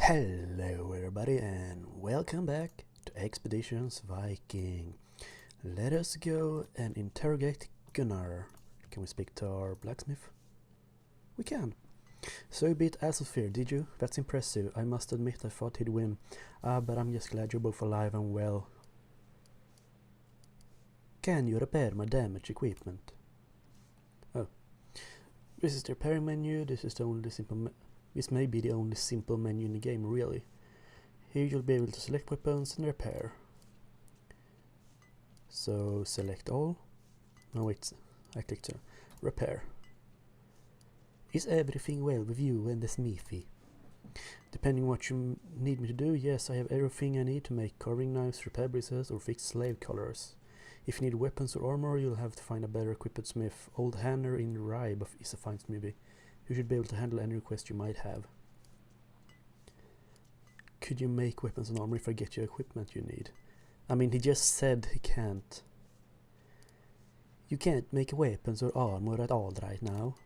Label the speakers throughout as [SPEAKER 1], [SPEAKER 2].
[SPEAKER 1] Hello everybody and welcome back to Expeditions Viking. Let us go and interrogate Gunnar. Can we speak to our blacksmith? We can. So you beat Azelfir, did you? That's impressive. I must admit I thought he'd win. But I'm just glad you're both alive and well. Can you repair my damaged equipment? Oh. This is the repairing menu. This may be the only simple menu in the game, really. Here you'll be able to select weapons and repair. So select all. No wait, I clicked repair. Is everything well with you and the smithy? Depending what you need me to do, yes, I have everything I need to make carving knives, repair bristles or fix slave collars. If you need weapons or armor, you'll have to find a better equipped smith. Old Hanner in Ribe is a fine smithy. You should be able to handle any request you might have. Could you make weapons and armor if I get you equipment you need? I mean, he just said he can't. You can't make weapons or armor at all right now.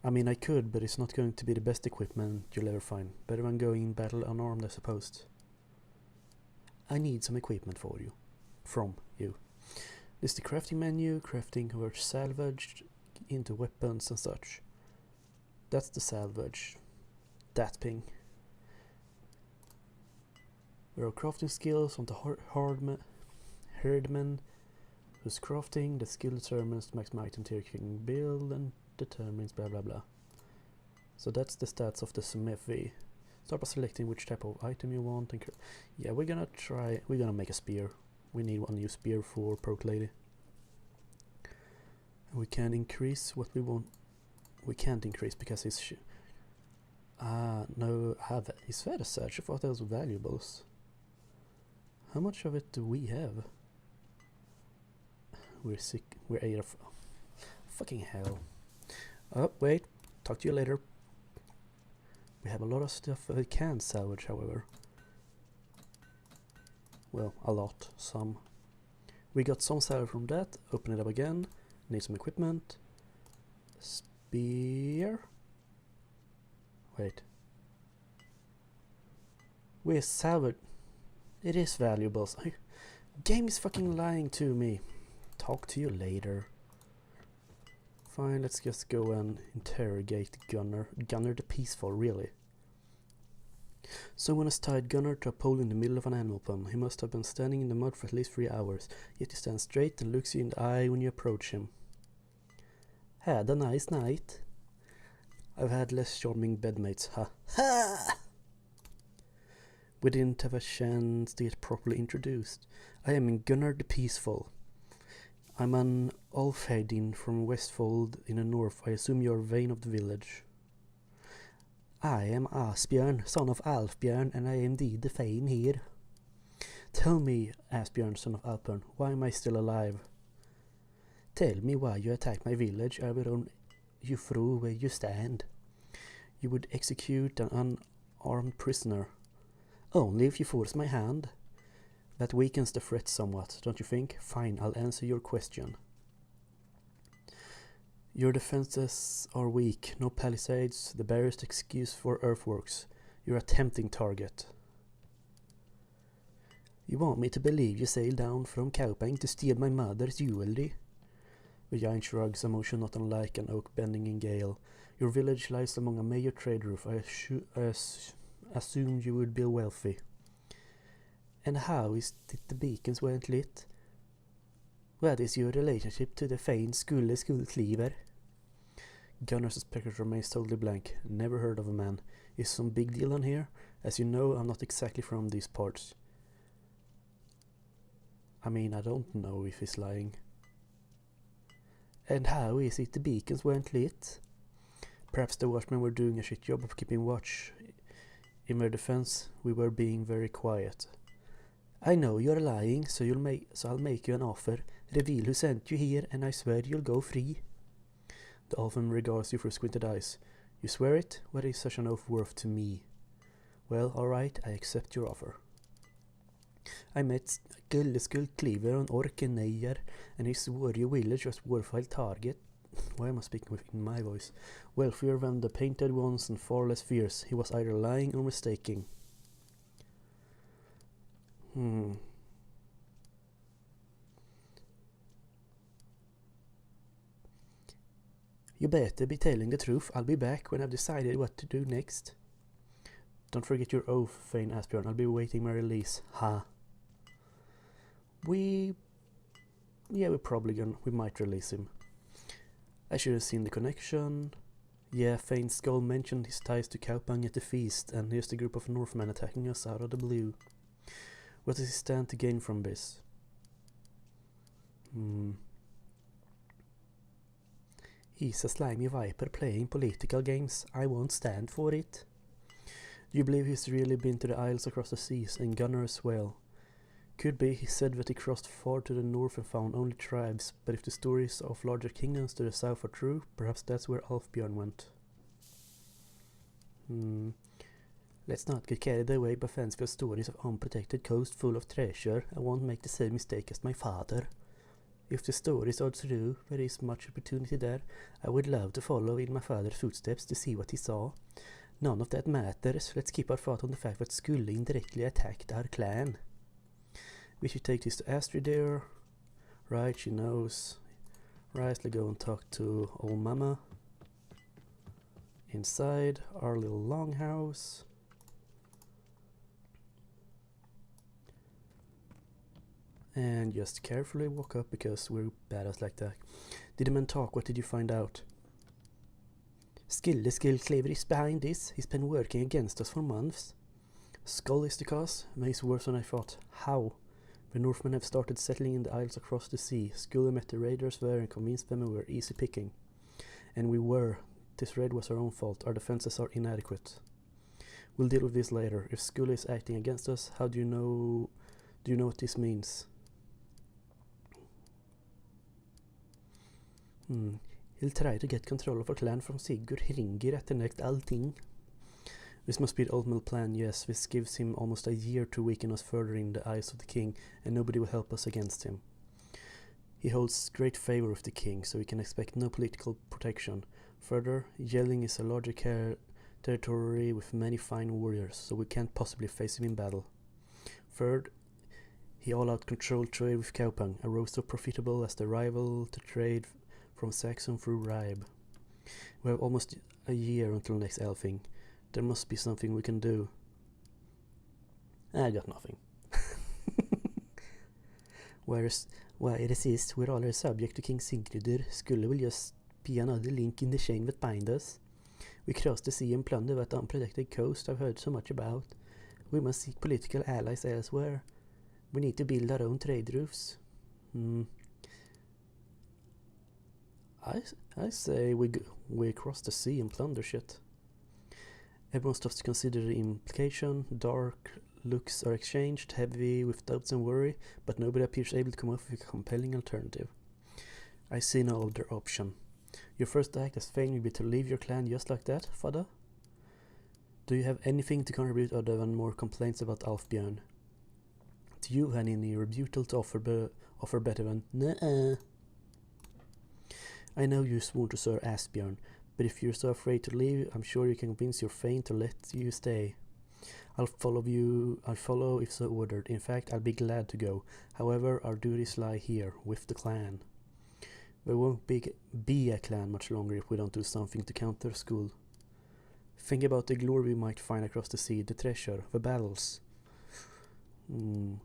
[SPEAKER 1] I mean, I could, but it's not going to be the best equipment you'll ever find. Better than going in battle unarmed, I suppose. I need some equipment for you. From you. This is the crafting menu. Crafting converts salvage into weapons and such. That's the salvage. That ping. There are crafting skills on the herdman who's crafting. The skill determines the maximum item tier you can build and determines blah blah blah. So that's the stats of the smithy. Start by selecting which type of item you want. And yeah, we're gonna make a spear. We need one new spear for Perk Lady. And we can increase what we want. We can't increase because it's no, is that a search? I thought those were valuables. How much of it do we have? We're sick. We're 8 of... fucking hell. Oh, wait. Talk to you later. We have a lot of stuff we can salvage, however. Well, a lot. Some. We got some salvage from that. Open it up again. Need some equipment. Spear. Wait. We salvage. It is valuables. Game is fucking lying to me. Talk to you later. Fine, let's just go and interrogate Gunnar. Gunnar the Peaceful, really. Someone has tied Gunnar to a pole in the middle of an animal pond. He must have been standing in the mud for at least 3 hours. Yet he stands straight and looks you in the eye when you approach him. Had a nice night. I've had less charming bedmates, ha. Ha! We didn't have a chance to get properly introduced. I am Gunnar the Peaceful. I'm an Alfheidin from Westfold in the north. I assume you're Vane of the village. I am Asbjörn, son of Alfbjörn, and I am indeed the Vane here. Tell me, Asbjörn, son of Alfbjörn, why am I still alive? Tell me why you attacked my village. I will run you through where you stand. You would execute an unarmed prisoner. Only if you force my hand. That weakens the threat somewhat, don't you think? Fine, I'll answer your question. Your defenses are weak. No palisades, the barest excuse for earthworks. You're a tempting target. You want me to believe you sailed down from Kaupang to steal my mother's jewelry? The giant shrugs, emotion not unlike an oak bending in gale. Your village lies among a major trade route. I assumed you would be wealthy. And how is it the beacons weren't lit? What is your relationship to the famed Skullcleaver? Gunnar's perspective remains totally blank. Never heard of a man. Is some big deal on here? As you know, I'm not exactly from these parts. I mean, I don't know if he's lying. And how is it the beacons weren't lit? Perhaps the watchmen were doing a shit job of keeping watch. In their defense, we were being very quiet. I know you're lying, so I'll make you an offer. Reveal who sent you here, and I swear you'll go free. The elfin regards you through squinted eyes. You swear it? What is such an oath worth to me? Well, alright, I accept your offer. I met Skullcleaver on Orkeneyer, and he swore your village was worthwhile target Why am I speaking in my voice? Wealthier than the painted ones and far less fierce. He was either lying or mistaking. You better be telling the truth. I'll be back when I've decided what to do next. Don't forget your oath, Thane Asbjorn. I'll be waiting my release. Ha. We might release him. I should have seen the connection. Yeah, Thane Skull mentioned his ties to Kaupang at the feast, and here's the group of Northmen attacking us out of the blue. What does he stand to gain from this? He's a slimy viper playing political games. I won't stand for it. Do you believe he's really been to the isles across the seas, and Gunnar as well? Could be. He said that he crossed far to the north and found only tribes, but if the stories of larger kingdoms to the south are true, perhaps that's where Alfbjörn went. Let's not get carried away by fanciful stories of unprotected coast full of treasure. I won't make the same mistake as my father. If the stories are true, there is much opportunity there. I would love to follow in my father's footsteps to see what he saw. None of that matters. Let's keep our thought on the fact that Skulle indirectly attacked our clan. We should take this to Astrid there. Right, she knows. Right, let's go and talk to old mama. Inside our little longhouse. And just carefully walk up because we're badass like that. Did the man talk? What did you find out? Skill Cleaver is behind this. He's been working against us for months. Skull is the cause. Makes worse than I thought. How? The Northmen have started settling in the isles across the sea. Skull met the raiders there and convinced them we were easy picking. And we were. This raid was our own fault. Our defenses are inadequate. We'll deal with this later. If Skull is acting against us, how do you know what this means? He'll try to get control of our clan from Sigurd Hringir at the next allting. This must be the ultimate plan, yes. This gives him almost a year to weaken us further in the eyes of the king, and nobody will help us against him. He holds great favor with the king, so we can expect no political protection. Further, Yelling is a larger territory with many fine warriors, so we can't possibly face him in battle. Third, he all-out controlled trade with Kaupang, a road so profitable as the rival to trade from Saxon through Ribe. We have almost a year until next elfing. There must be something we can do. I got nothing. Why resist? We're already subject to King Sigurdur. Skulle will just be another link in the chain that binds us. We crossed the sea and plundered that unprotected coast I've heard so much about. We must seek political allies elsewhere. We need to build our own trade routes. I say we cross the sea and plunder shit. Everyone stops to consider the implication. Dark looks are exchanged, heavy with doubts and worry, but nobody appears able to come up with a compelling alternative. I see no other option. Your first act as Thane will be to leave your clan just like that, father? Do you have anything to contribute other than more complaints about Alfbjörn? Do you have any rebuttal to offer better than nuh-uh? I know you swore to Sir Asbjörn, but if you're so afraid to leave, I'm sure you can convince your Thane to let you stay. I'll follow if so ordered. In fact, I'll be glad to go. However, our duties lie here, with the clan. There won't be a clan much longer if we don't do something to counter Skull. Think about the glory we might find across the sea, the treasure, the battles. We're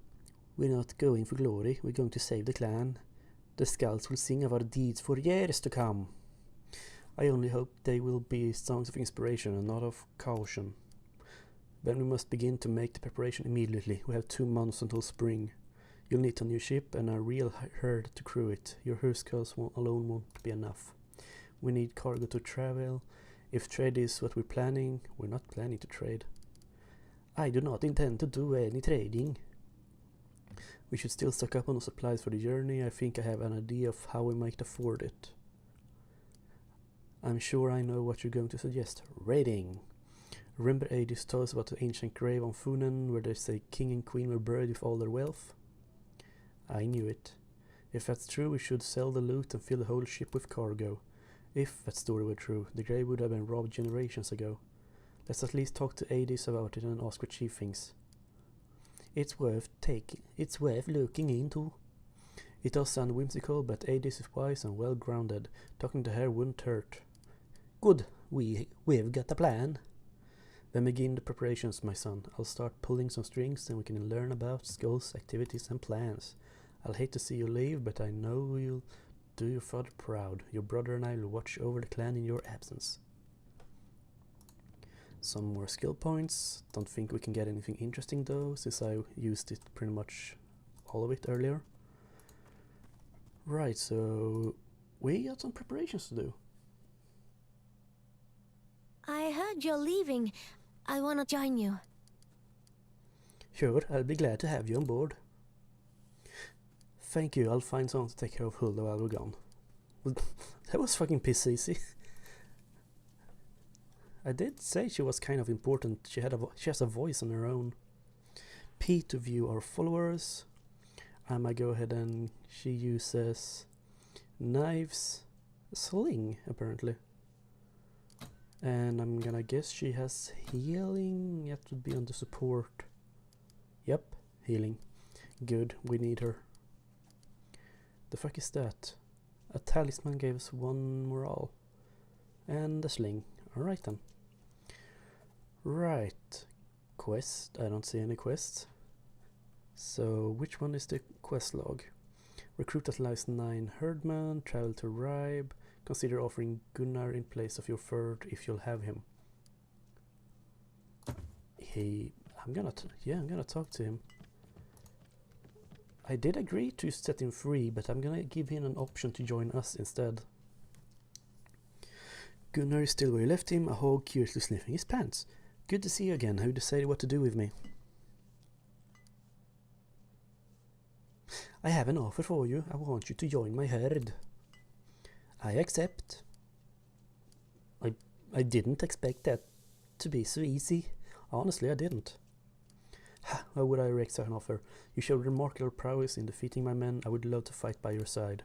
[SPEAKER 1] not going for glory, we're going to save the clan. The skulls will sing of our deeds for years to come. I only hope they will be songs of inspiration and not of caution. Then we must begin to make the preparation immediately. We have 2 months until spring. You'll need a new ship and a real herd to crew it. Your huskarls alone won't be enough. We need cargo to travel. If trade is what we're planning, we're not planning to trade. I do not intend to do any trading. We should still stock up on the supplies for the journey. I think I have an idea of how we might afford it. I'm sure I know what you're going to suggest. Raiding. Remember Aegis told us about the ancient grave on Funen where they say king and queen were buried with all their wealth? I knew it. If that's true, we should sell the loot and fill the whole ship with cargo. If that story were true, the grave would have been robbed generations ago. Let's at least talk to Adis about it and ask what she thinks. It's worth looking into. It does sound whimsical, but Adis is wise and well grounded. Talking to her wouldn't hurt. Good, we've got a plan. Then begin the preparations, my son. I'll start pulling some strings and we can learn about skills, activities and plans. I'll hate to see you leave, but I know you'll do your father proud. Your brother and I will watch over the clan in your absence. Some more skill points. Don't think we can get anything interesting though, since I used it pretty much all of it earlier. Right, so we got some preparations to do.
[SPEAKER 2] I heard you're leaving. I wanna join you.
[SPEAKER 1] Sure, I'll be glad to have you on board. Thank you, I'll find someone to take care of Hulda while we're gone. That was fucking piss easy. I did say she was kind of important. She has a voice on her own. P to view our followers. I might go ahead and she uses knives, sling apparently. And I'm gonna guess she has healing. That would be under support. Yep, healing. Good, we need her. The fuck is that? A talisman gave us 1 morale. And a sling. Alright then. Right. Quest. I don't see any quests. So, which one is the quest log? Recruit at least 9 herdmen. Travel to Ribe. Consider offering Gunnar in place of your third if you'll have him. I'm gonna talk to him. I did agree to set him free, but I'm gonna give him an option to join us instead. Gunnar is still where you left him, a hog curiously sniffing his pants. Good to see you again. Who decided what to do with me? I have an offer for you. I want you to join my herd. I accept. I didn't expect that to be so easy. Honestly, I didn't. How would I reject such an offer? You showed remarkable prowess in defeating my men. I would love to fight by your side.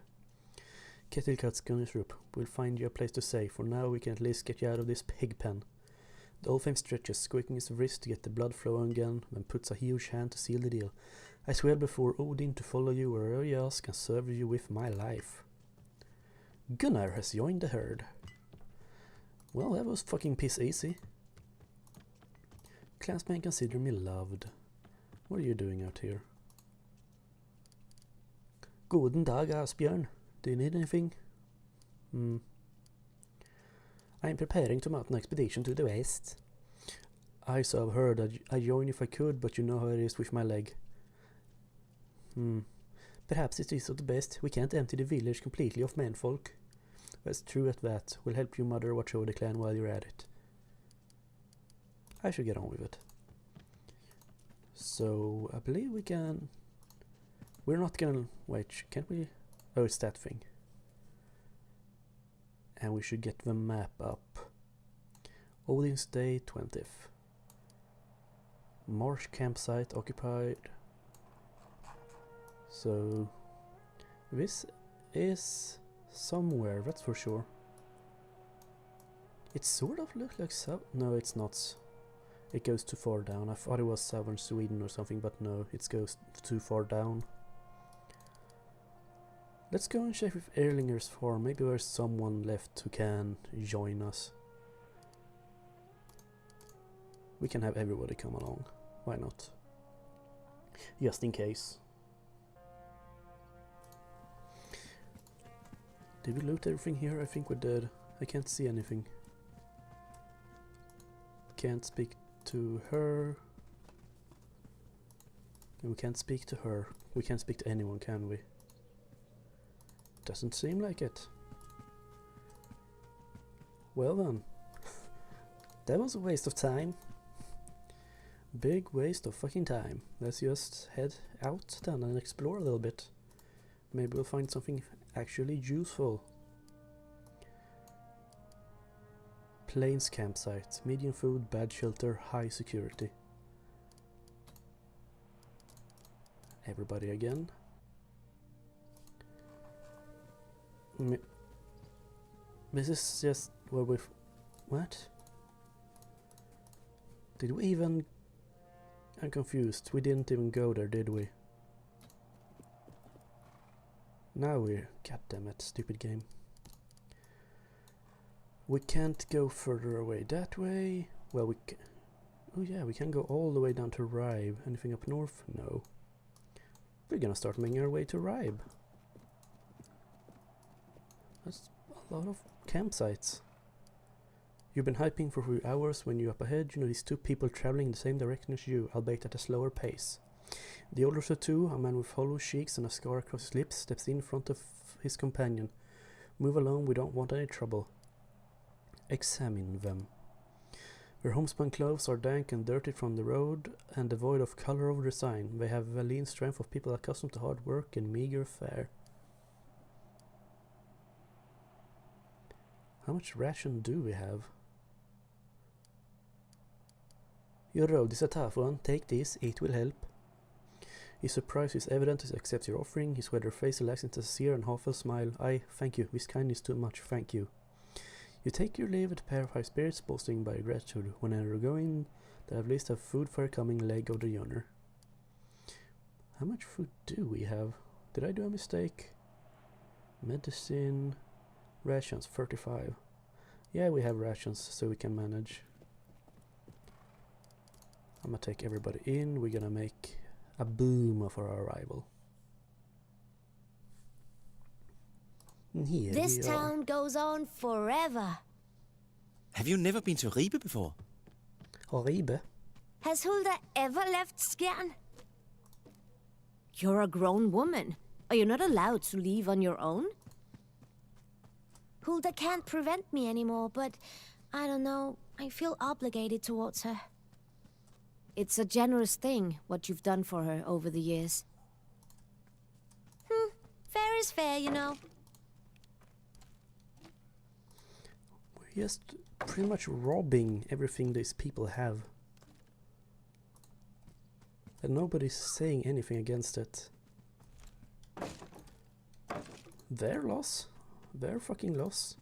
[SPEAKER 1] Kettlecut's Gunnersrup. We'll find you a place to stay. For now, we can at least get you out of this pig pen. The Olfheim stretches, squeaking his wrist to get the blood flowing again, then puts a huge hand to seal the deal. I swear before Odin to follow you wherever you ask and serve you with my life. Gunnar has joined the herd. Well, that was fucking piss easy. Clansmen consider me loved. What are you doing out here? Guten Dag, Asbjörn. Do you need anything? I am preparing to mount an expedition to the west. I so have heard that I'd join if I could, but you know how it is with my leg. Perhaps it is not the best. We can't empty the village completely of menfolk. That's true at that. We'll help you mother watch over the clan while you're at it. I should get on with it. So, I believe we can... We're not gonna... Wait, can't we... Oh, it's that thing. And we should get the map up. Odin's Day 20th. Marsh campsite occupied. So... This is... somewhere, that's for sure. It sort of looks like no, it's not. It goes too far down. I thought it was southern Sweden or something, but no, it goes too far down. Let's go and check with Erlinger's farm. Maybe there's someone left who can join us. We can have everybody come along. Why not? Just in case. Did we loot everything here? I think we did. I can't see anything. Can't speak to her. We can't speak to her. We can't speak to anyone, can we? Doesn't seem like it. Well then. That was a waste of time. Big waste of fucking time. Let's just head out then and explore a little bit. Maybe we'll find something actually useful. Plains campsite. Medium food, bad shelter, high security. Everybody again. This is just where we've... What? Did we even... I'm confused. We didn't even go there, did we? Now we're... God damn it, stupid game. We can't go further away that way. Well, we can... Oh yeah, we can go all the way down to Ribe. Anything up north? No. We're gonna start making our way to Ribe. That's a lot of campsites. You've been hyping for 3 hours. When you're up ahead, you notice 2 people traveling in the same direction as you, albeit at a slower pace. The older of the 2, a man with hollow cheeks and a scar across his lips, steps in front of his companion. Move along, we don't want any trouble. Examine them. Their homespun clothes are dank and dirty from the road and devoid of color or design. They have the lean strength of people accustomed to hard work and meager fare. How much ration do we have? Your road is a tough one. Take this, it will help. His surprise is evident as he accepts your offering. His weathered face relaxed into a sincere and heartfelt smile. Thank you. This kindness too much. Thank you. You take your leave with a pair of high spirits, boasting by gratitude. Whenever you're going, they at least have food for a coming leg of the journey. How much food do we have? Did I do a mistake? Medicine... Rations, 35. Yeah, we have rations, so we can manage. I'm gonna take everybody in. We're gonna make a boom of our arrival. Here
[SPEAKER 2] This town goes on forever.
[SPEAKER 3] Have you never been to Ribe before?
[SPEAKER 1] Ribe?
[SPEAKER 2] Has Hulda ever left Skjern? You're a grown woman. Are you not allowed to leave on your own? Hulda can't prevent me anymore, but I don't know. I feel obligated towards her. It's a generous thing, what you've done for her over the years. Fair is fair, you know.
[SPEAKER 1] We're just pretty much robbing everything these people have. And nobody's saying anything against it. Their loss. Their fucking loss.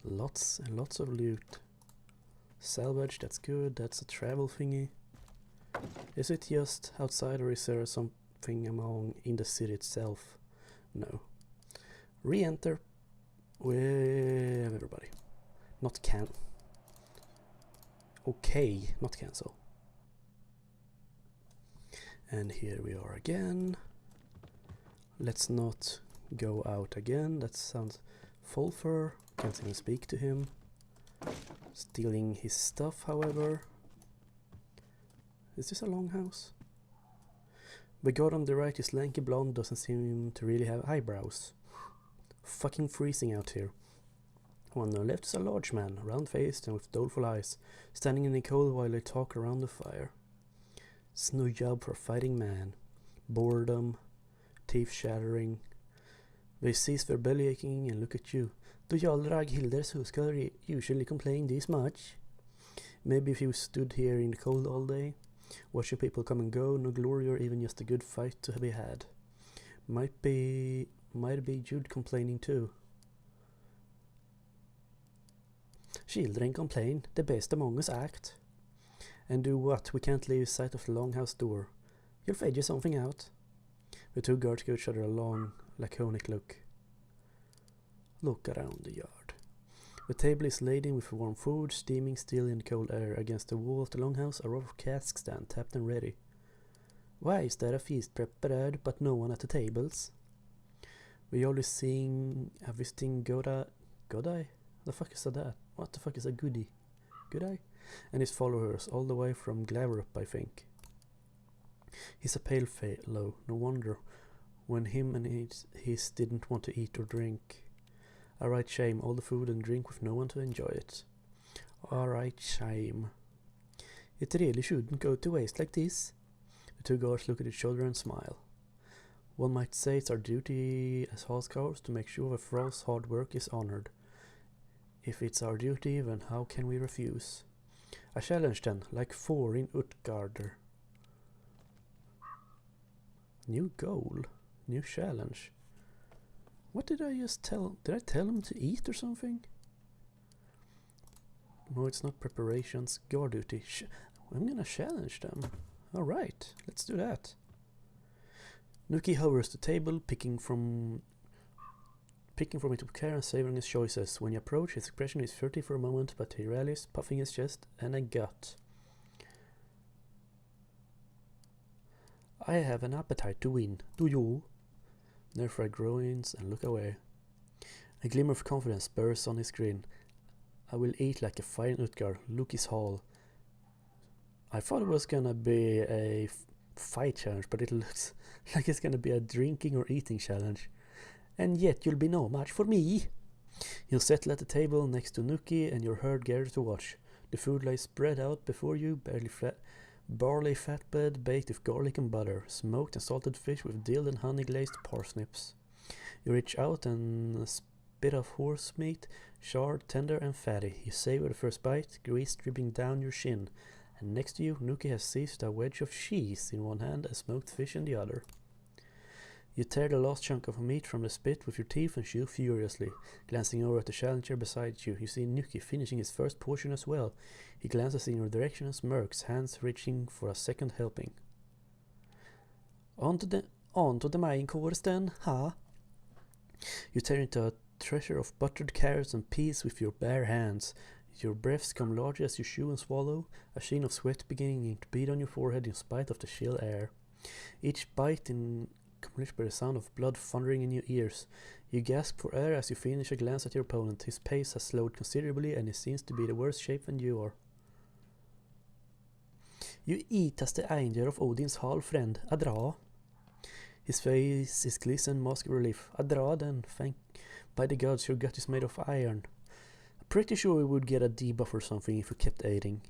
[SPEAKER 1] Lots and lots of loot. Salvage, that's good. That's a travel thingy. Is it just outside or is there something among in the city itself? No. Re-enter with everybody. Not can. Okay, not cancel. And here we are again. Let's not go out again. That sounds Fulfer. Can't even speak to him. Stealing his stuff, however. Is this a longhouse? The guard on the right is lanky blonde, doesn't seem to really have eyebrows. Fucking freezing out here. On the left is a large man, round-faced and with doleful eyes, standing in the cold while they talk around the fire. It's no job for a fighting man. Boredom, teeth shattering. They cease their belly aching and look at you. Do y'all raghilders who ska usually complain this much? Maybe if you stood here in the cold all day, watching people come and go, no glory or even just a good fight to be had. Might be Jude complaining too. Children complain, the best among us act. And do what? We can't leave sight of the longhouse door. You'll figure something out. The 2 guards give each other a long, laconic look. Look around the yard. The table is laden with warm food, steaming still in the cold air. Against the wall of the longhouse, a row of casks stand, tapped and ready. Why is there a feast prepared, but no one at the tables? We only seeing a visiting Godai? The fuck is that? What the fuck is a goodie? Godai? And his followers, all the way from Glaverup, I think. He's a pale fellow, no wonder, when him and his didn't want to eat or drink. A right shame, all the food and drink with no one to enjoy it. A right shame. It really shouldn't go to waste like this. The 2 guards look at each other and smile. One might say it's our duty as housecarls to make sure that Frost's hard work is honored. If it's our duty, then how can we refuse? A challenge then, like 4 in Utgarder. New goal, new challenge. What did I just tell? Did I tell him to eat or something? No, it's not preparations. Guard duty. I'm gonna challenge them. Alright, let's do that. Nuki hovers the table, picking from it with care and savoring his choices. When you approach, his expression is furtive for a moment, but he rallies, puffing his chest and a gut. I have an appetite to win. Do you? Nerfra groans and look away. A glimmer of confidence bursts on his grin. I will eat like a fine Utgar, Luki's Hall. I thought it was gonna be a fight challenge, but it looks like it's gonna be a drinking or eating challenge. And yet you'll be no match for me. You'll settle at the table next to Nuki and your herd gathers to watch. The food lies spread out before you, barley flatbread baked with garlic and butter, smoked and salted fish with dill and honey glazed parsnips. You reach out and spit of horse meat, charred, tender and fatty. You savor the first bite, grease dripping down your shin. And next to you, Nuki has seized a wedge of cheese in one hand and smoked fish in the other. You tear the last chunk of meat from the spit with your teeth and chew furiously. Glancing over at the challenger beside you, you see Nuki finishing his first portion as well. He glances in your direction and smirks, hands reaching for a second helping. On to the main course then, huh? You tear into a treasure of buttered carrots and peas with your bare hands. Your breaths come larger as you chew and swallow, a sheen of sweat beginning to bead on your forehead in spite of the chill air. Each bite accompanied by the sound of blood thundering in your ears. You gasp for air as you finish a glance at your opponent. His pace has slowed considerably and he seems to be in worse shape than you are. You eat as the angel of Odin's hall, friend. Adra. His face is glistened, mask of relief. Adra then, thank by the gods your gut is made of iron. Pretty sure we would get a debuff or something if we kept aiding.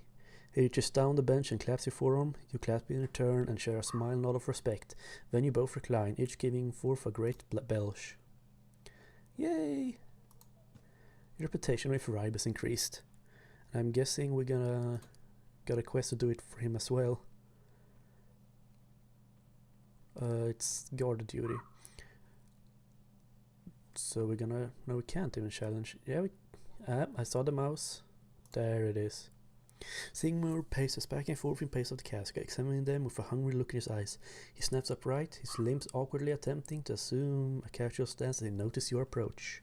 [SPEAKER 1] He reaches down the bench and claps your forearm. You clasp in return and share a smile nod of respect. Then you both recline, each giving forth a great belch. Yay! Your reputation with Ribe is increased. And I'm guessing we're gonna got a quest to do it for him as well. It's guard duty. So we're gonna... No, we can't even challenge. Yeah, I saw the mouse. There it is. Sigmund paces back and forth in pace of the cask, examining them with a hungry look in his eyes. He snaps upright, his limbs awkwardly attempting to assume a casual stance as he notices your approach.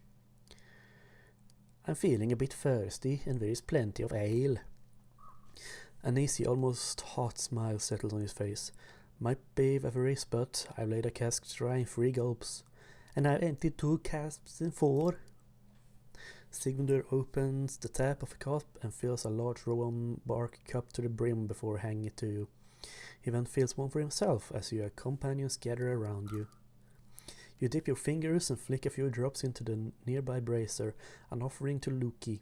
[SPEAKER 1] I'm feeling a bit thirsty, and there is plenty of ale. An easy, almost hot smile settles on his face. Might be avarice, but I've laid a cask dry in 3 gulps, and I've emptied 2 casks in 4. Sigmundur opens the tap of a cup and fills a large rowan bark cup to the brim before handing it to you. He then fills one for himself as your companions gather around you. You dip your fingers and flick a few drops into the nearby brazier, an offering to Loki.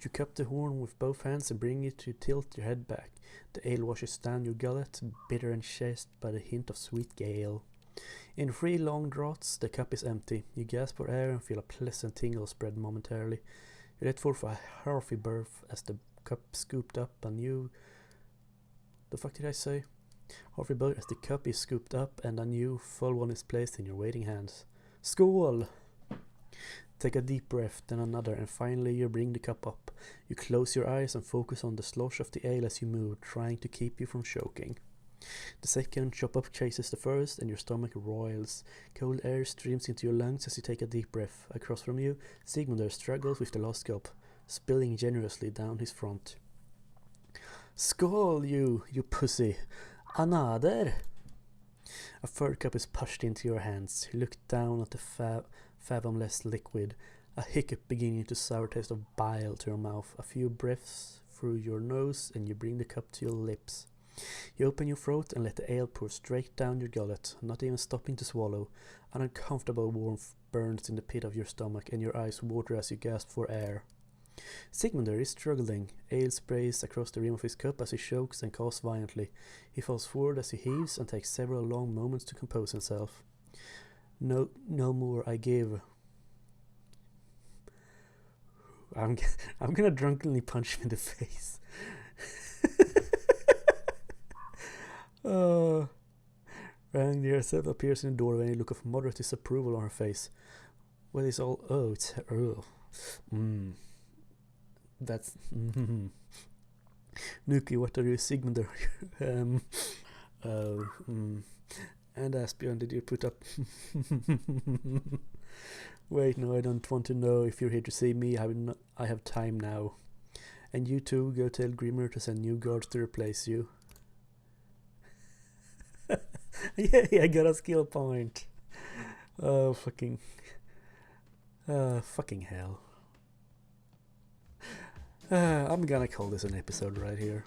[SPEAKER 1] You cup the horn with both hands and bring it to tilt your head back. The ale washes down your gullet, bitter and chased by the hint of sweet gale. In 3 long draughts, the cup is empty. You gasp for air and feel a pleasant tingle spread momentarily. You let forth a hearty burp as the cup scooped up a new... The fuck did I say? Hearty burp as the cup is scooped up and a new full one is placed in your waiting hands. Skål! Take a deep breath, then another, and finally you bring the cup up. You close your eyes and focus on the slosh of the ale as you move, trying to keep you from choking. The second chop up chases the first, and your stomach roils. Cold air streams into your lungs as you take a deep breath. Across from you, Sigmundur struggles with the last cup, spilling generously down his front. Skål, you pussy! Another! A 3rd cup is pushed into your hands. You look down at the fathomless liquid, a hiccup beginning to sour taste of bile to your mouth. A few breaths through your nose, and you bring the cup to your lips. You open your throat and let the ale pour straight down your gullet, not even stopping to swallow. An uncomfortable warmth burns in the pit of your stomach, and your eyes water as you gasp for air. Sigmundur is struggling. Ale sprays across the rim of his cup as he chokes and coughs violently. He falls forward as he heaves and takes several long moments to compose himself. No more I give. I'm gonna drunkenly punch him in the face. Ragnir herself appears in the doorway and a look of moderate disapproval on her face. What is all... Oh, it's... Oh. That's... Nuki, what are you, Sigmund? And Asbjörn, did you put up... Wait, no, I don't want to know if you're here to see me. I have time now. And you too, go tell Grimmer to send new guards to replace you. Yeah, I got a skill point. Oh, fucking hell. I'm gonna call this an episode right here.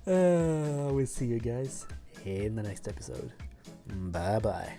[SPEAKER 1] I will see you guys in the next episode. Bye bye.